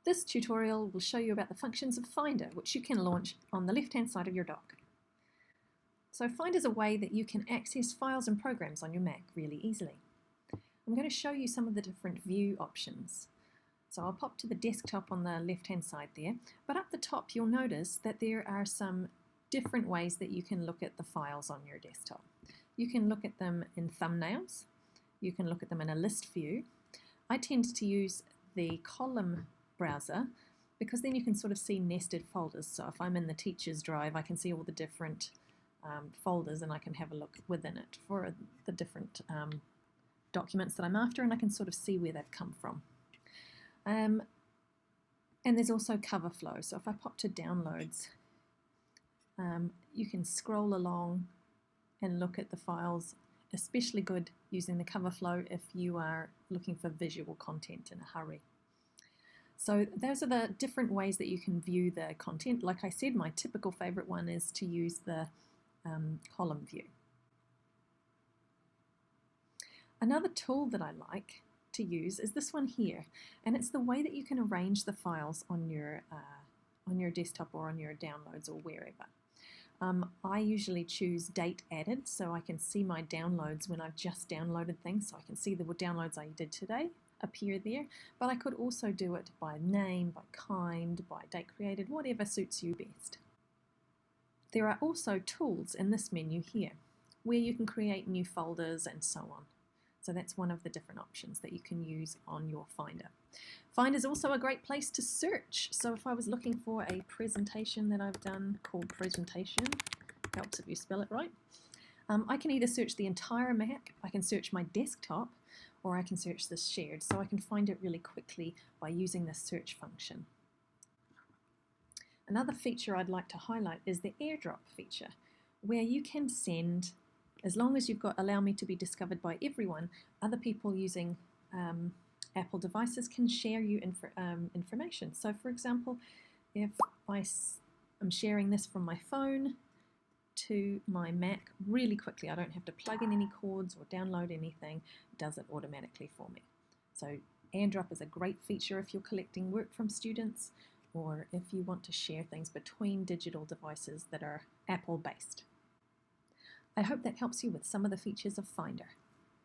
This tutorial will show you about the functions of Finder, which you can launch on the left-hand side of your dock. So Finder is a way that you can access files and programs on your Mac really easily. I'm going to show you some of the different view options. So I'll pop to the desktop on the left-hand side there, but up the top you'll notice that there are some different ways that you can look at the files on your desktop. You can look at them in thumbnails, you can look at them in a list view. I tend to use the column browser because then you can sort of see nested folders. So if I'm in the teacher's drive, I can see all the different folders and I can have a look within it for the different documents that I'm after, and I can sort of see where they've come from. And there's also cover flow. So if I pop to downloads, you can scroll along and look at the files, especially good using the cover flow if you are looking for visual content in a hurry. So those are the different ways that you can view the content. Like I said, my typical favorite one is to use the column view. Another tool that I like to use is this one here, and it's the way that you can arrange the files on your desktop or on your downloads or wherever. I usually choose date added so I can see my downloads when I've just downloaded things, so I can see the downloads I did today appear there, but I could also do it by name, by kind, by date created, whatever suits you best. There are also tools in this menu here where you can create new folders and so on. So that's one of the different options that you can use on your Finder. Finder is also a great place to search. So if I was looking for a presentation that I've done called presentation, helps if you spell it right, I can either search the entire Mac, I can search my desktop, or I can search this shared. So I can find it really quickly by using the search function. Another feature I'd like to highlight is the airdrop feature, where you can send, as long as you've got allow me to be discovered by everyone, other people using Apple devices can share you information. So for example, if I'm sharing this from my phone to my Mac really quickly, I don't have to plug in any cords or download anything, it does it automatically for me. So airdrop is a great feature if you're collecting work from students, or if you want to share things between digital devices that are Apple based. I hope that helps you with some of the features of Finder.